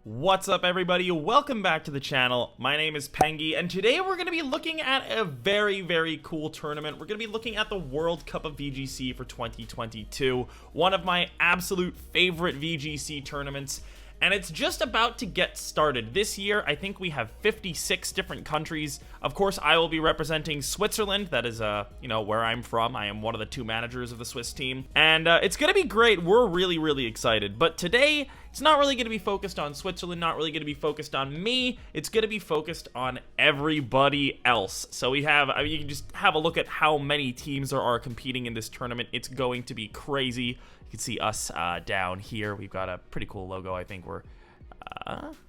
What's up, everybody? Welcome back to the channel. My name is Pengy, and today we're going to be looking at a very cool tournament. We're going to be looking at the World Cup of VGC for 2022, one of my absolute favorite VGC tournaments, and it's just about to get started. This year, I think we have 56 different countries. Of course, I will be representing Switzerland. That is, where I'm from. I am one of the two managers of the Swiss team, and it's going to be great. We're really excited, but today, it's not really going to be focused on Switzerland, not really going to be focused on me. It's going to be focused on everybody else. So we have, you can just have a look at how many teams there are competing in this tournament. It's going to be crazy. You can see us down here. We've got a pretty cool logo. I think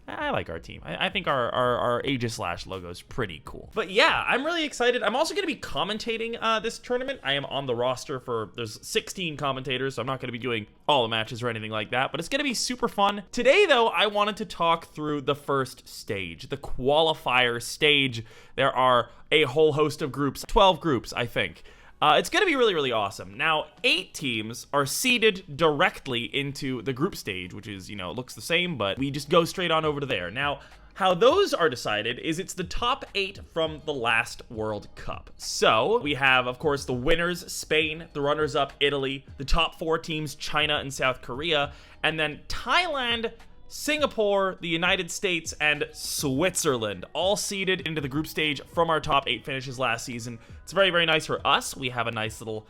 I like our team. I think our Aegis Slash logo is pretty cool. But yeah, I'm really excited. I'm also going to be commentating this tournament. I am on the roster there's 16 commentators, so I'm not going to be doing all the matches or anything like that, but it's going to be super fun. Today, though, I wanted to talk through the first stage, the qualifier stage. There are a whole host of groups, 12 groups, I think. It's going to be really awesome. Now, 8 teams are seeded directly into the group stage, which is, looks the same, but we just go straight on over to there. Now, how those are decided is it's the top 8 from the last World Cup. So, we have, of course, the winners, Spain, the runners-up, Italy, the top 4 teams, China and South Korea, and then Thailand, Singapore, the United States, and Switzerland, all seeded into the group stage from our top 8 finishes last season. It's very nice for us. We have a nice little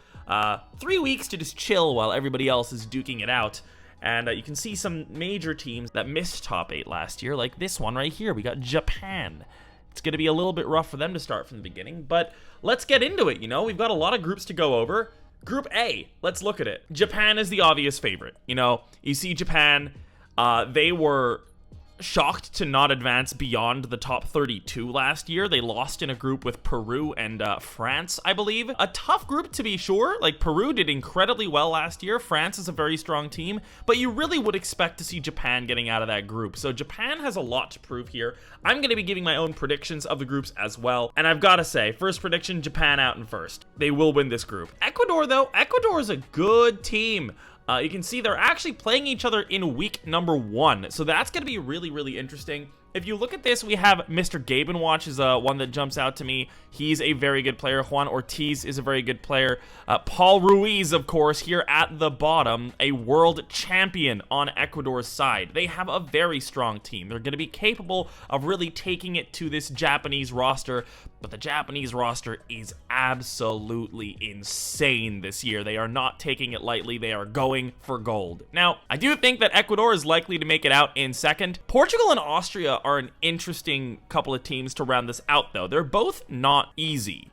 3 weeks to just chill while everybody else is duking it out. And you can see some major teams that missed top 8 last year, like this one right here. We got Japan. It's going to be a little bit rough for them to start from the beginning, but let's get into it. We've got a lot of groups to go over. Group A, let's look at it. Japan is the obvious favorite. You see Japan. They were shocked to not advance beyond the top 32 last year. They lost in a group with Peru and France, I believe. A tough group to be sure. Like, Peru did incredibly well last year. France is a very strong team, but you really would expect to see Japan getting out of that group. So Japan has a lot to prove here. I'm going to be giving my own predictions of the groups as well. And I've got to say, first prediction, Japan out in first. They will win this group. Ecuador, though, Ecuador is a good team. You can see they're actually playing each other in week number 1. So that's going to be really interesting. If you look at this, we have Mr. Gabenwatch is one that jumps out to me. He's a very good player. Juan Ortiz is a very good player. Paul Ruiz, of course, here at the bottom, a world champion on Ecuador's side. They have a very strong team. They're going to be capable of really taking it to this Japanese roster, but the Japanese roster is absolutely insane this year. They are not taking it lightly. They are going for gold. Now, I do think that Ecuador is likely to make it out in second. Portugal and Austria are an interesting couple of teams to round this out, though. They're both not easy,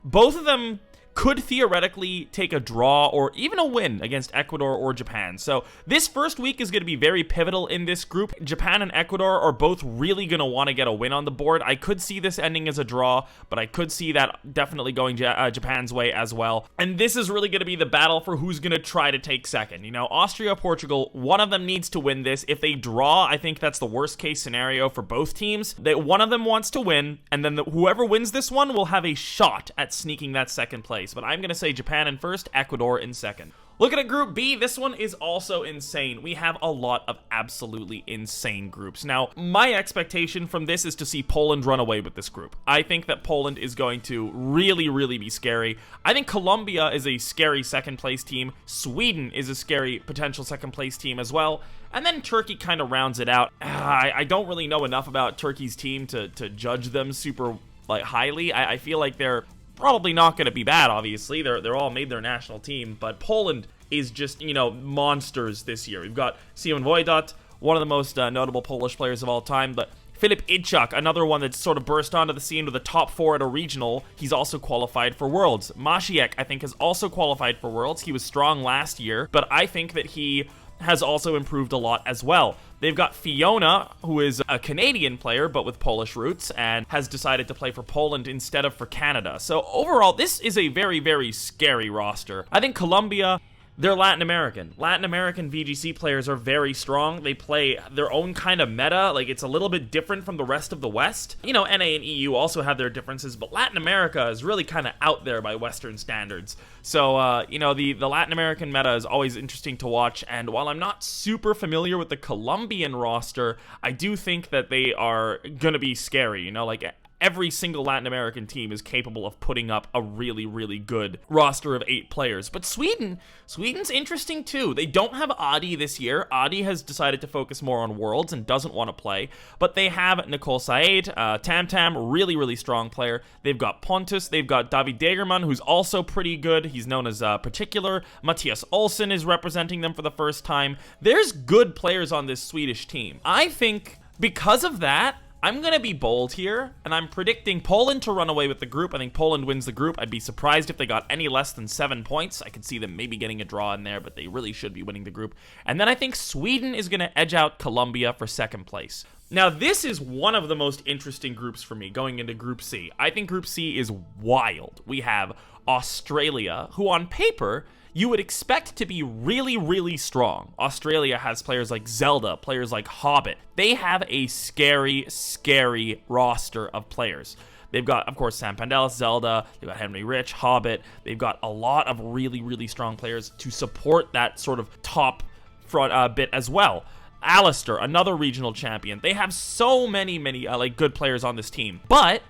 Both of them could theoretically take a draw or even a win against Ecuador or Japan. So this first week is going to be very pivotal in this group. Japan and Ecuador are both really going to want to get a win on the board. I could see this ending as a draw, but I could see that definitely going Japan's way as well. And this is really going to be the battle for who's going to try to take second. Austria, Portugal, one of them needs to win this. If they draw, I think that's the worst case scenario for both teams. That one of them wants to win, and then whoever wins this one will have a shot at sneaking that second place. But I'm going to say Japan in first, Ecuador in second. Looking at Group B, this one is also insane. We have a lot of absolutely insane groups. Now, my expectation from this is to see Poland run away with this group. I think that Poland is going to really be scary. I think Colombia is a scary second place team. Sweden is a scary potential second place team as well. And then Turkey kind of rounds it out. I don't really know enough about Turkey's team to judge them super highly. I feel like they're probably not going to be bad, obviously. They're all made their national team, but Poland is just, monsters this year. We've got Simon Wojdat, one of the most notable Polish players of all time, but Filip Iczak, another one that's sort of burst onto the scene with a top 4 at a regional. He's also qualified for Worlds. Maciek, I think, has also qualified for Worlds. He was strong last year, but I think that he has also improved a lot as well. They've got Fiona, who is a Canadian player, but with Polish roots, and has decided to play for Poland instead of for Canada. So overall, this is a very scary roster. I think Colombia they're Latin American. Latin American VGC players are very strong. They play their own kind of meta. Like, it's a little bit different from the rest of the West. You know, NA and EU also have their differences, but Latin America is really kind of out there by Western standards. So, you know, the Latin American meta is always interesting to watch, and while I'm not super familiar with the Colombian roster, I do think that they are gonna be scary, you know, like, every single Latin American team is capable of putting up a really, really good roster of 8 players. But Sweden's interesting too. They don't have Adi this year. Adi has decided to focus more on Worlds and doesn't want to play. But they have Nicole Said, Tam Tam, really, really strong player. They've got Pontus. They've got David Degerman, who's also pretty good. He's known as Particular. Matthias Olsen is representing them for the first time. There's good players on this Swedish team. I think because of that, I'm going to be bold here, and I'm predicting Poland to run away with the group. I think Poland wins the group. I'd be surprised if they got any less than 7 points. I could see them maybe getting a draw in there, but they really should be winning the group. And then I think Sweden is going to edge out Colombia for 2nd place. Now, this is one of the most interesting groups for me going into Group C. I think Group C is wild. We have Australia, who on paper you would expect to be really, really strong. Australia has players like Zelda, players like Hobbit. They have a scary, scary roster of players. They've got, of course, Sam Pandelis, Zelda, they've got Henry Rich, Hobbit. They've got a lot of really, really strong players to support that sort of top front bit as well. Alistair, another regional champion. They have so many, like, good players on this team. But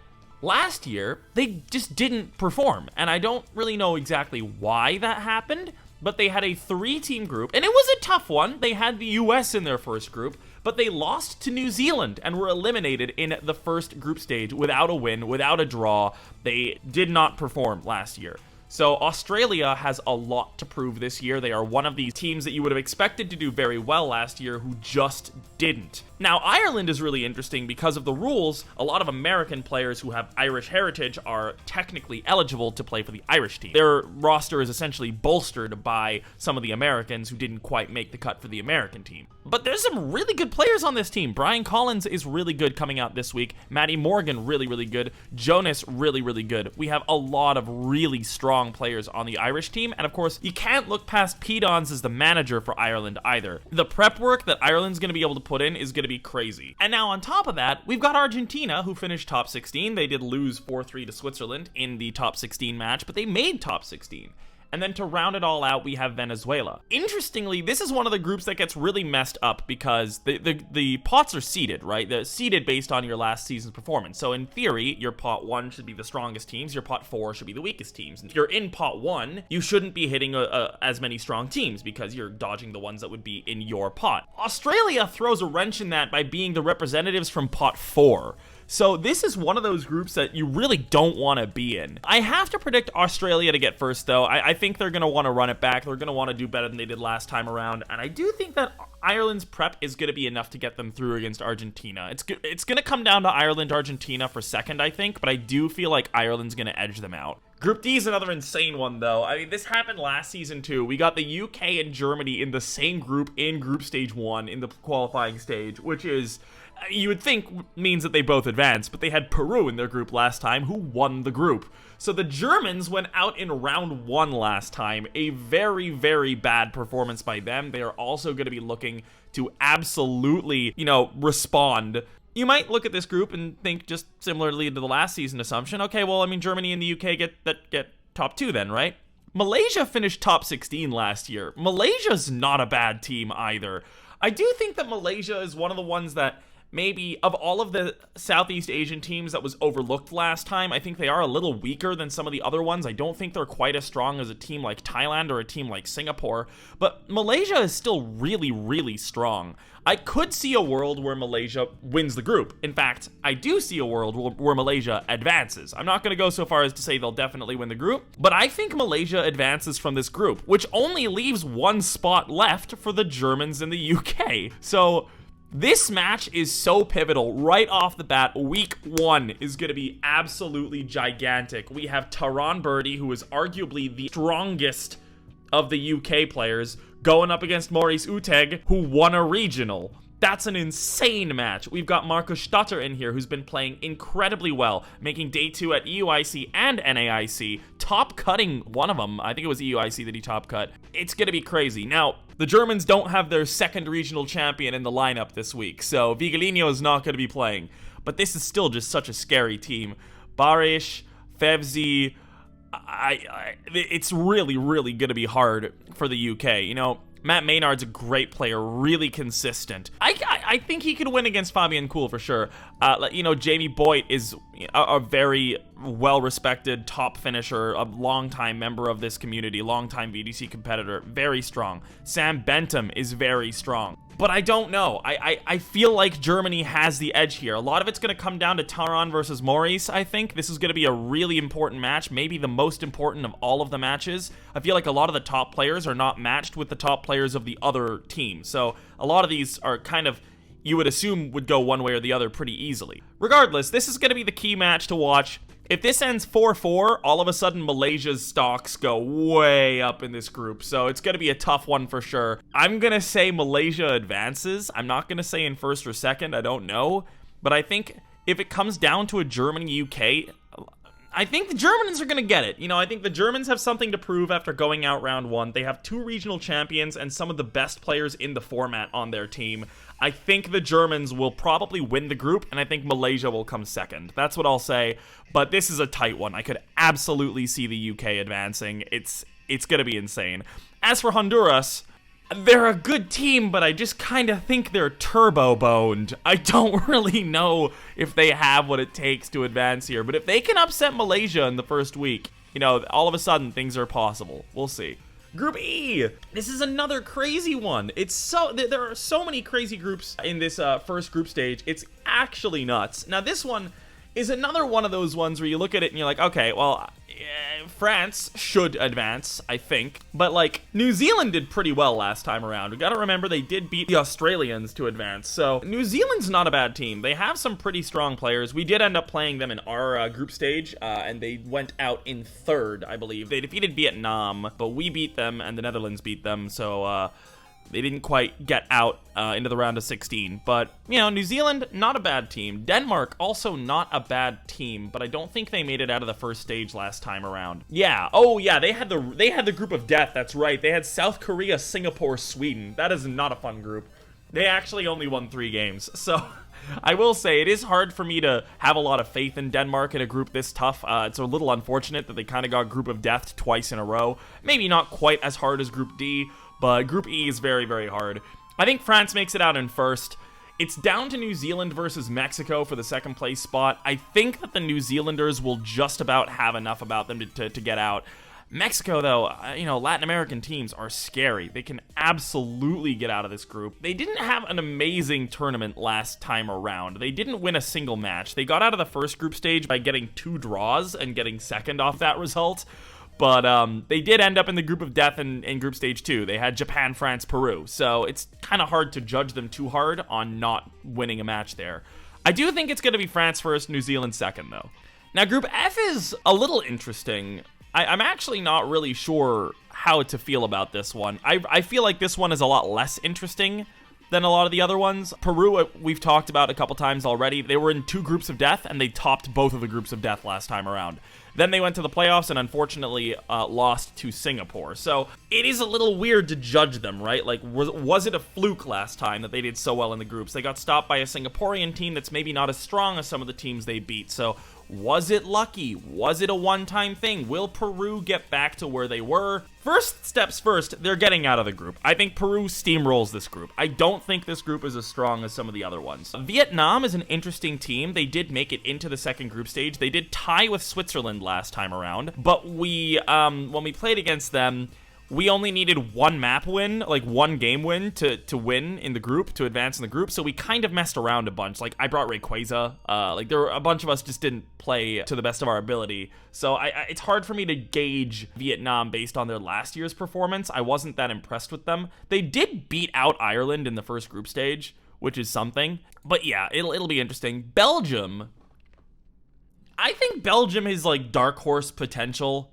last year, they just didn't perform, and I don't really know exactly why that happened, but they had a 3-team group, and it was a tough one. They had the US in their first group, but they lost to New Zealand and were eliminated in the first group stage without a win, without a draw. They did not perform last year. So Australia has a lot to prove this year. They are one of these teams that you would have expected to do very well last year who just didn't. Now, Ireland is really interesting because of the rules. A lot of American players who have Irish heritage are technically eligible to play for the Irish team. Their roster is essentially bolstered by some of the Americans who didn't quite make the cut for the American team. But there's some really good players on this team. Brian Collins is really good coming out this week. Maddie Morgan, really, really good. Jonas, really, really good. We have a lot of really strong players on the Irish team. And of course, you can't look past Pete Dons as the manager for Ireland either. The prep work that Ireland's going to be able to put in is going to be crazy. And now on top of that, we've got Argentina, who finished top 16. They did lose 4-3 to Switzerland in the top 16 match, but they made top 16. And then to round it all out, we have Venezuela. Interestingly, this is one of the groups that gets really messed up because the pots are seeded, right? They're seeded based on your last season's performance. So in theory, your pot 1 should be the strongest teams, your pot 4 should be the weakest teams. And if you're in pot 1, you shouldn't be hitting as many strong teams because you're dodging the ones that would be in your pot. Australia throws a wrench in that by being the representatives from pot 4. So this is one of those groups that you really don't want to be in. I have to predict Australia to get first, though. I think they're going to want to run it back. They're going to want to do better than they did last time around. And I do think that Ireland's prep is going to be enough to get them through against Argentina. It's going to come down to Ireland-Argentina for second, I think. But I do feel like Ireland's going to edge them out. Group D is another insane one, though. I mean, this happened last season, too. We got the UK and Germany in the same group in Group Stage 1 in the qualifying stage, which is, you would think, means that they both advanced, but they had Peru in their group last time, who won the group. So the Germans went out in round 1 last time. A very, very bad performance by them. They are also going to be looking to absolutely, respond. You might look at this group and think, just similarly to the last season assumption, okay, well, I mean, Germany and the UK get top 2 then, right? Malaysia finished top 16 last year. Malaysia's not a bad team either. I do think that Malaysia is one of the ones that maybe of all of the Southeast Asian teams that was overlooked last time, I think they are a little weaker than some of the other ones. I don't think they're quite as strong as a team like Thailand or a team like Singapore, but Malaysia is still really, really strong. I could see a world where Malaysia wins the group. In fact, I do see a world where Malaysia advances. I'm not going to go so far as to say they'll definitely win the group, but I think Malaysia advances from this group, which only leaves one spot left for the Germans and the UK. So this match is so pivotal right off the bat. Week 1 is going to be absolutely gigantic. We have Taran Birdie, who is arguably the strongest of the UK players, going up against Maurice Uteg, who won a regional. That's an insane match. We've got Markus Stotter in here, who's been playing incredibly well, making day 2 at EUIC and NAIC, top cutting one of them. I think it was EUIC that he top cut. It's gonna be crazy. Now, the Germans don't have their second regional champion in the lineup this week, so Vigilino is not gonna be playing. But this is still just such a scary team. Barish, Fevzi, it's really, really gonna be hard for the UK. You know, Matt Maynard's a great player, really consistent. I think he could win against Fabian Kuhl for sure. You know, Jamie Boyd is a very well-respected top finisher, a longtime member of this community, longtime VGC competitor, very strong. Sam Bentham is very strong. But I don't know. I feel like Germany has the edge here. A lot of it's going to come down to Taran versus Maurice, I think. This is going to be a really important match, maybe the most important of all of the matches. I feel like a lot of the top players are not matched with the top players of the other team. So a lot of these are kind of, you would assume, would go one way or the other pretty easily. Regardless, this is going to be the key match to watch. If this ends 4-4, all of a sudden Malaysia's stocks go way up in this group, so it's going to be a tough one for sure. I'm going to say Malaysia advances. I'm not going to say in first or second, I don't know. But I think if it comes down to a Germany-UK, I think the Germans are going to get it. You know, I think the Germans have something to prove after going out round 1. They have 2 regional champions and some of the best players in the format on their team. I think the Germans will probably win the group, and I think Malaysia will come second. That's what I'll say, but this is a tight one. I could absolutely see the UK advancing. It's going to be insane. As for Honduras, they're a good team, but I just kind of think they're turbo-boned. I don't really know if they have what it takes to advance here, but if they can upset Malaysia in the first week, you know, all of a sudden things are possible. We'll see. Group E. This is another crazy one. There are so many crazy groups in this first group stage. It's actually nuts. Now this one is another one of those ones where you look at it and you're like, okay, well, France should advance, I think. But, like, New Zealand did pretty well last time around. We gotta remember they did beat the Australians to advance. So, New Zealand's not a bad team. They have some pretty strong players. We did end up playing them in our group stage, and they went out in third, I believe. They defeated Vietnam, but we beat them, and the Netherlands beat them, so, they didn't quite get out into the round of 16. But, you know, New Zealand, not a bad team. Denmark, also not a bad team, but I don't think they made it out of the first stage last time around. Yeah, oh yeah, they had the group of death, that's right. They had South Korea, Singapore, Sweden. That is not a fun group. They actually only won 3 games, so I will say it is hard for me to have a lot of faith in Denmark in a group this tough. It's a little unfortunate that they kind of got group of death twice in a row. Maybe not quite as hard as Group D, but Group E is very, very hard. I think France makes it out in first. It's down to New Zealand versus Mexico for the second place spot. I think that the New Zealanders will just about have enough about them to get out. Mexico, though, you know, Latin American teams are scary. They can absolutely get out of this group. They didn't have an amazing tournament last time around. They didn't win a single match. They got out of the first group stage by getting 2 draws and getting second off that result. But they did end up in the group of death in group stage 2. They had Japan, France, Peru. So it's kind of hard to judge them too hard on not winning a match there. I do think it's going to be France first, New Zealand second, though. Now, Group F is a little interesting. I'm actually not really sure how to feel about this one. I feel like this one is a lot less interesting than a lot of the other ones. Peru, we've talked about a couple times already. They were in 2 groups of death, and they topped both of the groups of death last time around. Then they went to the playoffs and unfortunately lost to Singapore. So it is a little weird to judge them, right? Like, was it a fluke last time that they did so well in the groups? They got stopped by a Singaporean team that's maybe not as strong as some of the teams they beat. So was it lucky? Was it a one-time thing? Will Peru get back to where they were? First steps first, they're getting out of the group. I think Peru steamrolls this group. I don't think this group is as strong as some of the other ones. Vietnam is an interesting team. They did make it into the second group stage. They did tie with Switzerland last time around, but when we played against them, we only needed 1 map win, like 1 game win to win in the group, to advance in the group. So we kind of messed around a bunch. Like, I brought Rayquaza. Like, there were a bunch of us just didn't play to the best of our ability. So it's hard for me to gauge Vietnam based on their last year's performance. I wasn't that impressed with them. They did beat out Ireland in the first group stage, which is something. But yeah, it'll be interesting. Belgium, I think Belgium is like dark horse potential.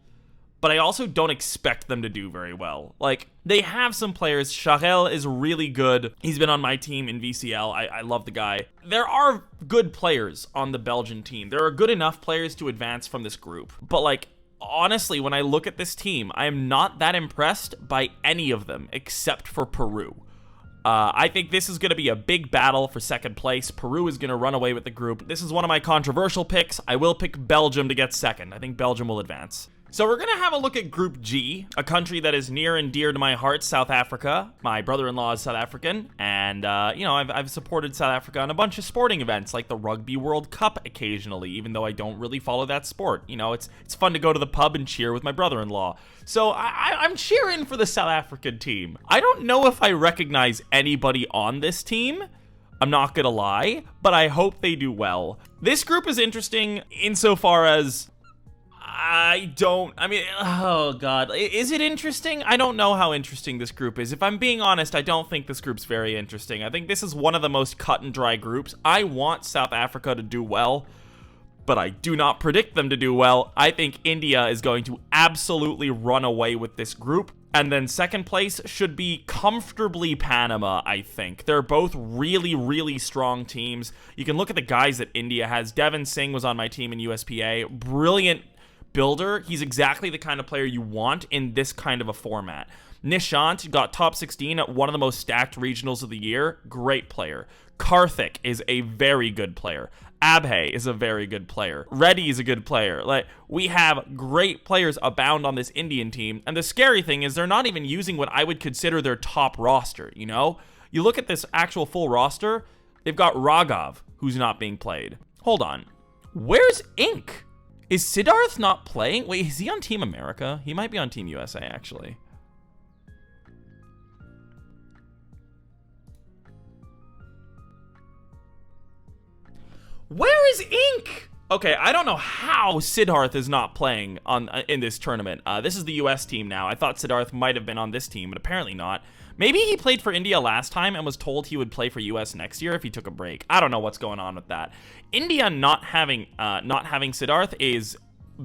but I also don't expect them to do very well. Like, they have some players. Charel is really good. He's been on my team in VCL. I love the guy. There are good players on the Belgian team. There are good enough players to advance from this group. But, like, honestly, when I look at this team, I am not that impressed by any of them except for Peru. I think this is going to be a big battle for second place. Peru is going to run away with the group. This is one of my controversial picks. I will pick Belgium to get second. I think Belgium will advance. So we're going to have a look at Group G, a country that is near and dear to my heart, South Africa. My brother-in-law is South African, and, you know, I've supported South Africa on a bunch of sporting events, like the Rugby World Cup occasionally, even though I don't really follow that sport. You know, it's fun to go to the pub and cheer with my brother-in-law. So I'm cheering for the South African team. I don't know if I recognize anybody on this team, I'm not gonna lie, but I hope they do well. This group is interesting insofar as oh god, is it interesting? I don't know how interesting this group is. If I'm being honest, I don't think this group's very interesting. I think this is one of the most cut and dry groups. I want South Africa to do well, but I do not predict them to do well. I think India is going to absolutely run away with this group. And then second place should be comfortably Panama, I think. They're both really, really strong teams. You can look at the guys that India has. Devin Singh was on my team in USPA. Brilliant builder. He's exactly the kind of player you want in this kind of a format. Nishant got top 16 at one of the most stacked regionals of the year. Great player. Karthik is a very good player. Abhay is a very good player. Reddy is a good player. Like, we have great players abound on this Indian team, and the scary thing is they're not even using what I would consider their top roster, you know? You look at this actual full roster, they've got Raghav, who's not being played. Hold on. Where's Ink? Is Siddharth not playing? Wait, is he on Team America? He might be on Team USA, actually. Where is Ink? Okay, I don't know how Siddharth is not playing in this tournament. This is the US team now. I thought Siddharth might have been on this team, but apparently not. Maybe he played for India last time and was told he would play for US next year if he took a break. I don't know what's going on with that. India not having Siddharth is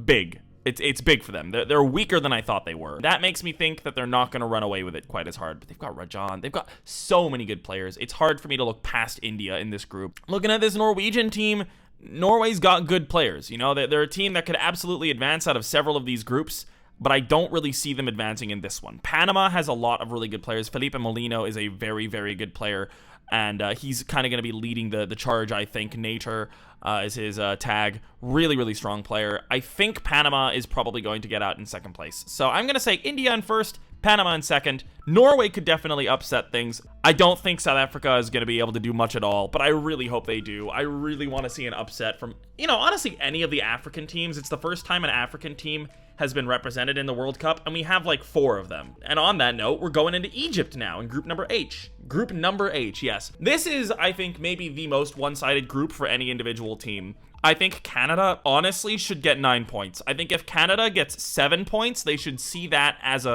big. It's big for them. They're weaker than I thought they were. That makes me think that they're not going to run away with it quite as hard. But they've got Rajan. They've got so many good players. It's hard for me to look past India in this group. Looking at this Norwegian team, Norway's got good players. You know, they're a team that could absolutely advance out of several of these groups, but I don't really see them advancing in this one. Panama has a lot of really good players. Felipe Molino is a very, very good player, and he's kind of going to be leading the charge, I think. Nature is his tag. Really, really strong player. I think Panama is probably going to get out in second place. So I'm going to say India in first, Panama in second. Norway could definitely upset things. I don't think South Africa is going to be able to do much at all, but I really hope they do. I really want to see an upset from, you know, honestly, any of the African teams. It's the first time an African team has been represented in the World Cup, and we have like 4 of them. And on that note, we're going into Egypt now in group number H. Group number H, yes. This is, I think, maybe the most one-sided group for any individual team. I think Canada, honestly, should get 9 points. I think if Canada gets 7 points, they should see that as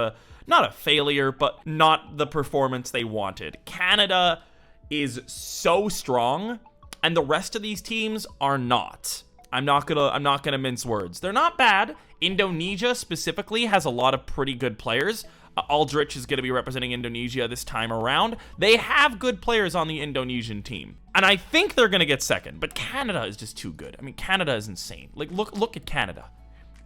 not a failure, but not the performance they wanted. Canada is so strong, and the rest of these teams are not. I'm not gonna mince words. They're not bad. Indonesia specifically has a lot of pretty good players. Aldrich is going to be representing Indonesia this time around. They have good players on the Indonesian team, and I think they're going to get second, but Canada is just too good. I mean, Canada is insane. Like, look at Canada.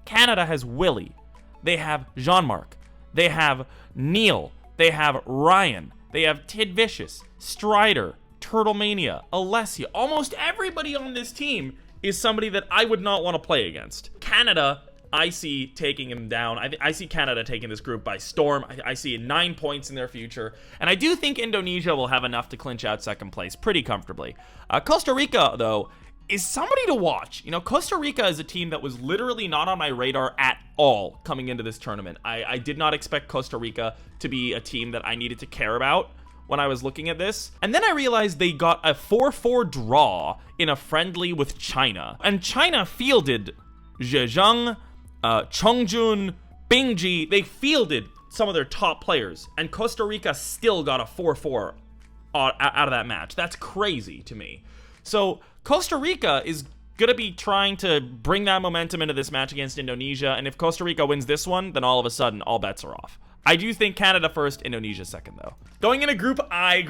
Canada has Willie. They have Jean-Marc. They have Neil. They have Ryan. They have Tid Vicious, Strider, Turtlemania, Alessia. Almost everybody on this team is somebody that I would not want to play against. Canada, I see taking him down. I see Canada taking this group by storm. I see 9 points in their future. And I do think Indonesia will have enough to clinch out second place pretty comfortably. Costa Rica, though, is somebody to watch. You know, Costa Rica is a team that was literally not on my radar at all coming into this tournament. I did not expect Costa Rica to be a team that I needed to care about when I was looking at this. And then I realized they got a 4-4 draw in a friendly with China. And China fielded Zhejiang, Chongjun, Pengy. They fielded some of their top players, and Costa Rica still got a 4-4 out of that match. That's crazy to me. So Costa Rica is gonna be trying to bring that momentum into this match against Indonesia, and if Costa Rica wins this one, then all of a sudden, all bets are off. I do think Canada first, Indonesia second, though. Going into Group I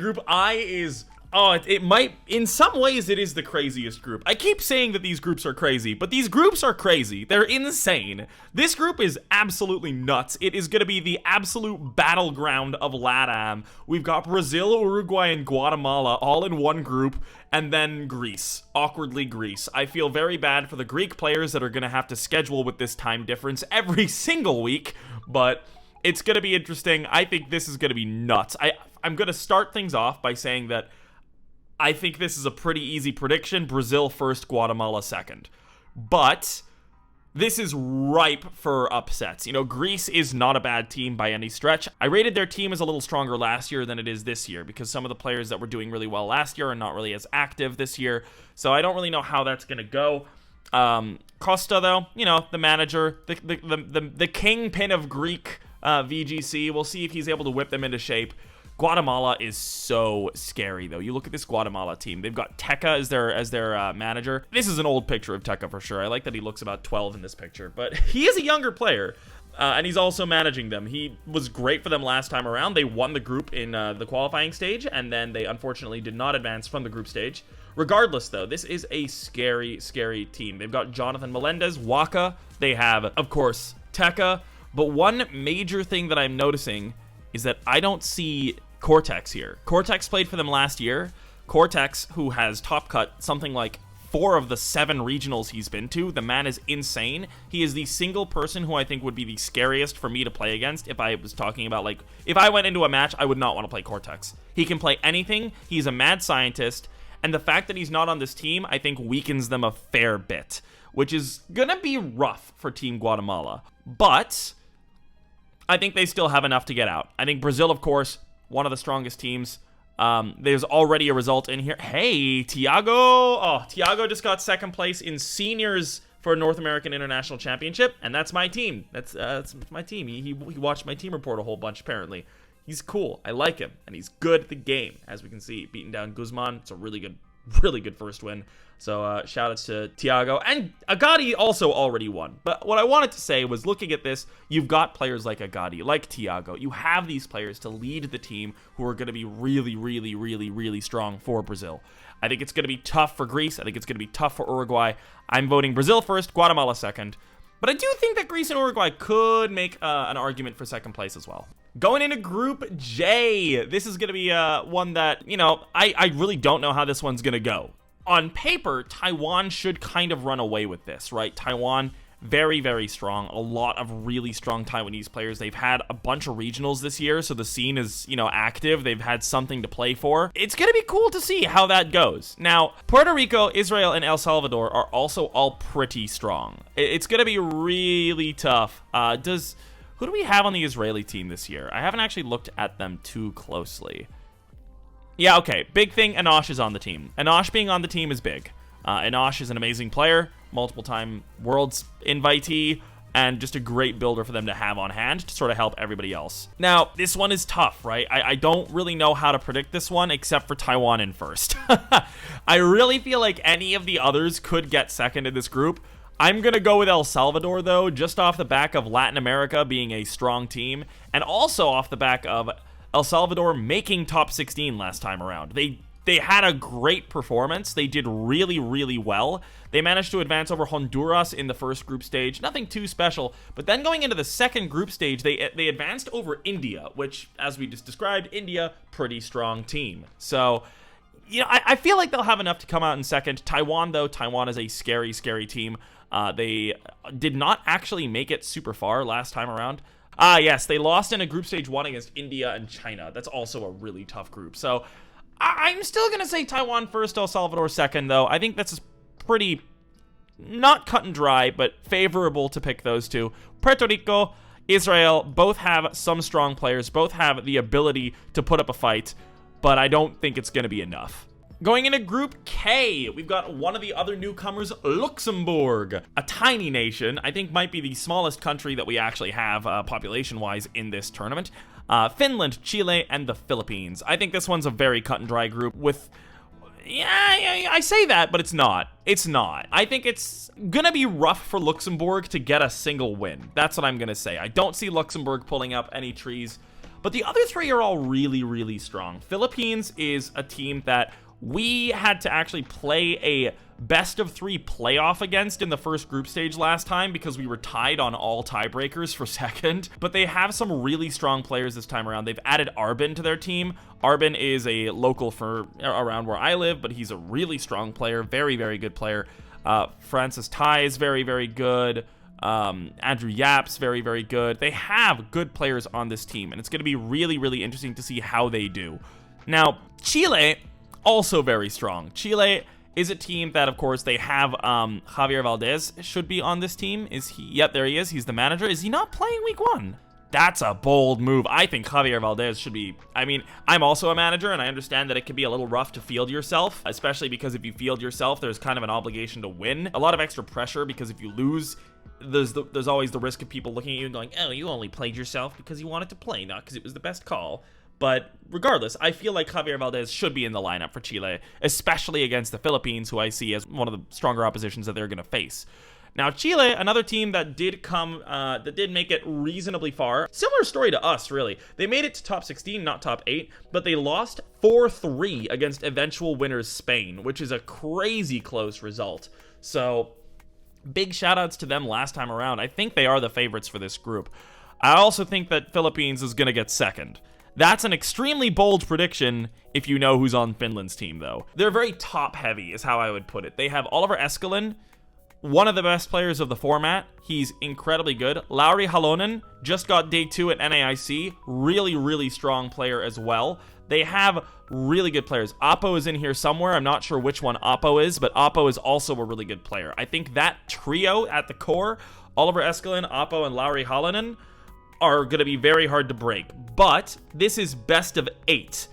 is... oh, it might... in some ways, it is the craziest group. I keep saying that these groups are crazy, but these groups are crazy. They're insane. This group is absolutely nuts. It is going to be the absolute battleground of LATAM. We've got Brazil, Uruguay, and Guatemala all in one group, and then Greece. Awkwardly Greece. I feel very bad for the Greek players that are going to have to schedule with this time difference every single week, but... it's going to be interesting. I think this is going to be nuts. I'm going to start things off by saying that I think this is a pretty easy prediction. Brazil first, Guatemala second. But this is ripe for upsets. You know, Greece is not a bad team by any stretch. I rated their team as a little stronger last year than it is this year because some of the players that were doing really well last year are not really as active this year. So I don't really know how that's going to go. Costa, though, you know, the manager, the kingpin of Greek VGC. We'll see if he's able to whip them into shape. Guatemala is so scary, though. You look at this Guatemala team. They've got Teca as their manager. This is an old picture of Teca for sure. I like that he looks about 12 in this picture, but he is a younger player, and he's also managing them. He was great for them last time around. They won the group in the qualifying stage, and then they unfortunately did not advance from the group stage. Regardless, though, this is a scary, scary team. They've got Jonathan Melendez, Waka. They have, of course, Teca. But one major thing that I'm noticing is that I don't see Cortex here. Cortex played for them last year. Cortex, who has top cut something like 4 of the 7 regionals he's been to. The man is insane. He is the single person who I think would be the scariest for me to play against if I was talking about, like, if I went into a match, I would not want to play Cortex. He can play anything. He's a mad scientist. And the fact that he's not on this team, I think, weakens them a fair bit, which is going to be rough for Team Guatemala. But I think they still have enough to get out. I think Brazil, of course, one of the strongest teams. There's already a result in here. Hey, Thiago. Oh, Thiago just got second place in seniors for North American International Championship, and that's my team. That's my team. He watched my team report a whole bunch, apparently. He's cool. I like him, and he's good at the game, as we can see. Beating down Guzman. It's a really good first win. So shout outs to Thiago. And Agadi also already won. But what I wanted to say was, looking at this, you've got players like Agadi, like Thiago. You have these players to lead the team who are going to be really, really, really, really strong for Brazil. I think it's going to be tough for Greece. I think it's going to be tough for Uruguay. I'm voting Brazil first, Guatemala second. But I do think that Greece and Uruguay could make an argument for second place as well. Going into Group J, this is going to be one that, you know, I really don't know how this one's going to go. On paper, Taiwan should kind of run away with this, right? Taiwan, very, very strong. A lot of really strong Taiwanese players. They've had a bunch of regionals this year, so the scene is, you know, active. They've had something to play for. It's going to be cool to see how that goes. Now, Puerto Rico, Israel, and El Salvador are also all pretty strong. It's going to be really tough. Who do we have on the Israeli team this year? I haven't actually looked at them too closely. Yeah, okay. Big thing, Enosh is on the team. Enosh being on the team is big. Enosh is an amazing player, multiple-time Worlds invitee, and just a great builder for them to have on hand to sort of help everybody else. Now, this one is tough, right? I don't really know how to predict this one except for Taiwan in first. I really feel like any of the others could get second in this group. I'm going to go with El Salvador, though, just off the back of Latin America being a strong team, and also off the back of El Salvador making top 16 last time around. They had a great performance. They did really, really well. They managed to advance over Honduras in the first group stage. Nothing too special. But then going into the second group stage, they advanced over India, which, as we just described, India, pretty strong team. So, you know, I feel like they'll have enough to come out in second. Taiwan, though, Taiwan is a scary, scary team. They did not actually make it super far last time around. Yes, they lost in a group stage 1 against India and China. That's also a really tough group. So I'm still going to say Taiwan first, El Salvador second, though. I think that's pretty, not cut and dry, but favorable to pick those two. Puerto Rico, Israel, both have some strong players, both have the ability to put up a fight, but I don't think it's going to be enough. Going into Group K, we've got one of the other newcomers, Luxembourg, a tiny nation. I think might be the smallest country that we actually have population-wise in this tournament. Finland, Chile, and the Philippines. I think this one's a very cut and dry group with... Yeah, I say that, but it's not. It's not. I think it's gonna be rough for Luxembourg to get a single win. That's what I'm gonna say. I don't see Luxembourg pulling up any trees, but the other three are all really, really strong. Philippines is a team that we had to actually play a best of 3 playoff against in the first group stage last time because we were tied on all tiebreakers for second, but they have some really strong players this time around. They've added Arbin to their team. Arbin is a local for around where I live, but he's a really strong player, very, very good player. Francis Tai is very, very good. Andrew Yap's very, very good. They have good players on this team, and it's going to be really, really interesting to see how they do. Now, Chile, also very strong. Chile is a team that, of course, they have Javier Valdez should be on this team. Is he? Yep, there he is. He's the manager. Is he not playing week 1? That's a bold move. I think Javier Valdez should be. I mean, I'm also a manager, and I understand that it can be a little rough to field yourself, especially because if you field yourself, there's kind of an obligation to win. A lot of extra pressure because if you lose, there's always the risk of people looking at you and going, oh, you only played yourself because you wanted to play, not because it was the best call. But regardless, I feel like Javier Valdez should be in the lineup for Chile, especially against the Philippines, who I see as one of the stronger oppositions that they're going to face. Now, Chile, another team that did make it reasonably far. Similar story to us, really. They made it to top 16, not top 8, but they lost 4-3 against eventual winners Spain, which is a crazy close result. So, big shout-outs to them last time around. I think they are the favorites for this group. I also think that Philippines is going to get second. That's an extremely bold prediction if you know who's on Finland's team, though. They're very top-heavy, is how I would put it. They have Oliver Eskelin, one of the best players of the format. He's incredibly good. Lauri Halonen just got day 2 at NAIC. Really, really strong player as well. They have really good players. Oppo is in here somewhere. I'm not sure which one Oppo is, but Oppo is also a really good player. I think that trio at the core, Oliver Eskelin, Oppo, and Lauri Halonen, are going to be very hard to break. But this is best of 8.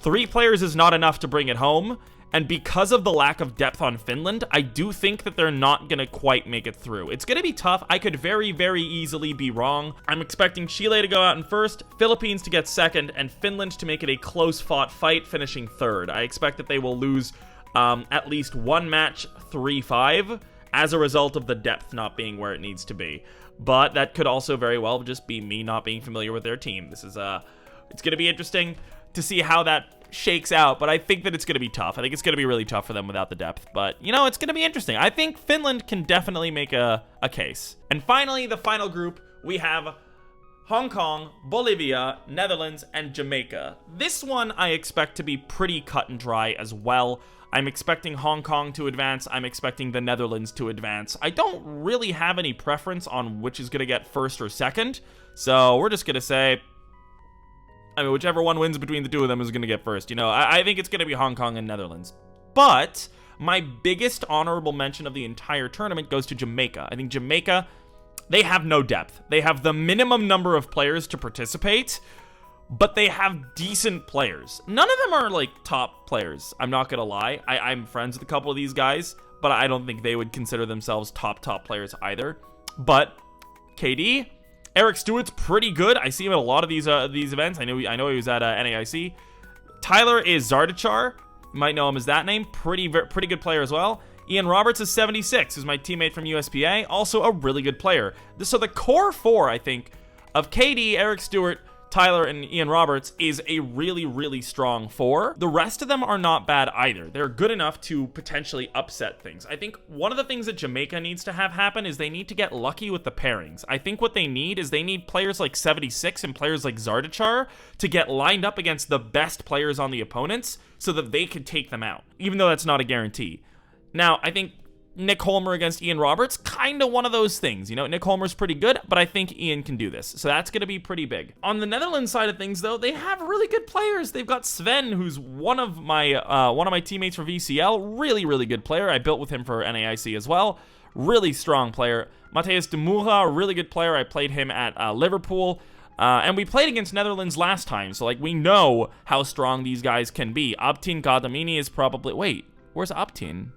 3 players is not enough to bring it home. And because of the lack of depth on Finland, I do think that they're not going to quite make it through. It's going to be tough. I could very, very easily be wrong. I'm expecting Chile to go out in first, Philippines to get second, and Finland to make it a close-fought fight, finishing third. I expect that they will lose at least one match 3-5 as a result of the depth not being where it needs to be. But that could also very well just be me not being familiar with their team. This is it's going to be interesting to see how that shakes out, but I think that it's going to be tough. I think it's going to be really tough for them without the depth, but you know, it's going to be interesting. I think Finland can definitely make a case. And finally, the final group, we have Hong Kong, Bolivia, Netherlands, and Jamaica. This one I expect to be pretty cut and dry as well. I'm expecting Hong Kong to advance. I'm expecting the Netherlands to advance. I don't really have any preference on which is going to get first or second, so we're just going to say, I mean, whichever one wins between the two of them is going to get first. You know, I think it's going to be Hong Kong and Netherlands. But my biggest honorable mention of the entire tournament goes to Jamaica. I think Jamaica, they have no depth. They have the minimum number of players to participate, but they have decent players. None of them are, like, top players. I'm not going to lie. I'm friends with a couple of these guys, but I don't think they would consider themselves top players either. But KD, Eric Stewart's pretty good. I see him at a lot of these events. I know he was at NAIC. Tyler is Zardachar. You might know him as that name. Pretty good player as well. Ian Roberts is 76, who's my teammate from USPA. Also a really good player. So the core 4, I think, of KD, Eric Stewart, Tyler, and Ian Roberts is a really, really strong 4. The rest of them are not bad either. They're good enough to potentially upset things. I think one of the things that Jamaica needs to have happen is they need to get lucky with the pairings. I think what they need is they need players like 76 and players like Zardachar to get lined up against the best players on the opponents so that they can take them out, even though that's not a guarantee. Now, I think Nick Holmer against Ian Roberts, kind of one of those things. You know, Nick Holmer's pretty good, but I think Ian can do this. So that's going to be pretty big. On the Netherlands side of things, though, they have really good players. They've got Sven, who's one of my teammates for VCL. Really, really good player. I built with him for NAIC as well. Really strong player. Mateus de Moura, a really good player. I played him at Liverpool. And we played against Netherlands last time, so, like, we know how strong these guys can be. Abtin Gadamini is probably... Wait, where's Abtin?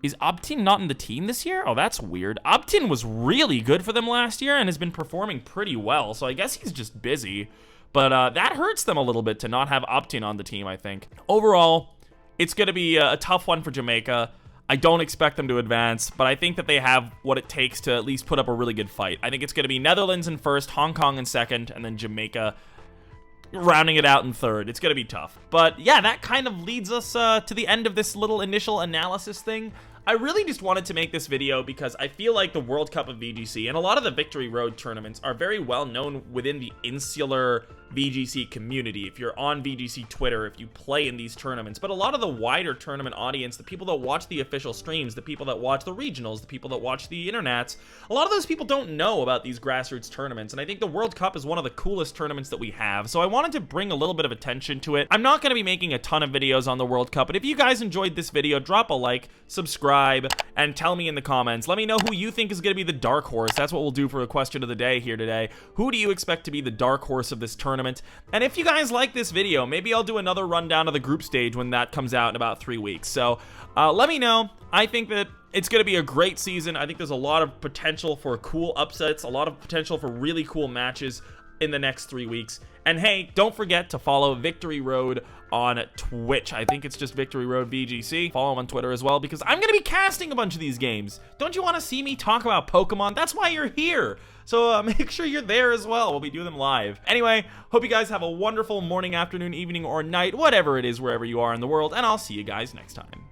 Is Abtin not in the team this year? Oh, that's weird. Abtin was really good for them last year and has been performing pretty well, so I guess he's just busy. But that hurts them a little bit to not have Abtin on the team, I think. Overall, It's going to be a tough one for Jamaica. I don't expect them to advance, but I think that they have what it takes to at least put up a really good fight. I think it's going to be Netherlands in first, Hong Kong in second, and then Jamaica rounding it out in third. It's going to be tough. But yeah, that kind of leads us to the end of this little initial analysis thing. I really just wanted to make this video because I feel like the World Cup of VGC and a lot of the Victory Road tournaments are very well known within the insular VGC community. If you're on VGC Twitter, if you play in these tournaments, but a lot of the wider tournament audience, the people that watch the official streams, the people that watch the regionals, the people that watch the internets, a lot of those people don't know about these grassroots tournaments, and I think the World Cup is one of the coolest tournaments that we have, so I wanted to bring a little bit of attention to it. I'm not going to be making a ton of videos on the World Cup, but if you guys enjoyed this video, drop a like, subscribe, and tell me in the comments. Let me know who you think is going to be the dark horse. That's what we'll do for a question of the day here today. Who do you expect to be the dark horse of this tournament? And if you guys like this video, maybe I'll do another rundown of the group stage when that comes out in about 3 weeks. So let me know. I think that it's going to be a great season. I think there's a lot of potential for cool upsets, a lot of potential for really cool matches in the next 3 weeks. And hey, don't forget to follow Victory Road on Twitch. I think it's just Victory Road VGC. Follow him on Twitter as well, because I'm going to be casting a bunch of these games. Don't you want to see me talk about Pokemon? That's why you're here. So make sure you're there as well. We'll be doing them live. Anyway, hope you guys have a wonderful morning, afternoon, evening, or night, whatever it is, wherever you are in the world, and I'll see you guys next time.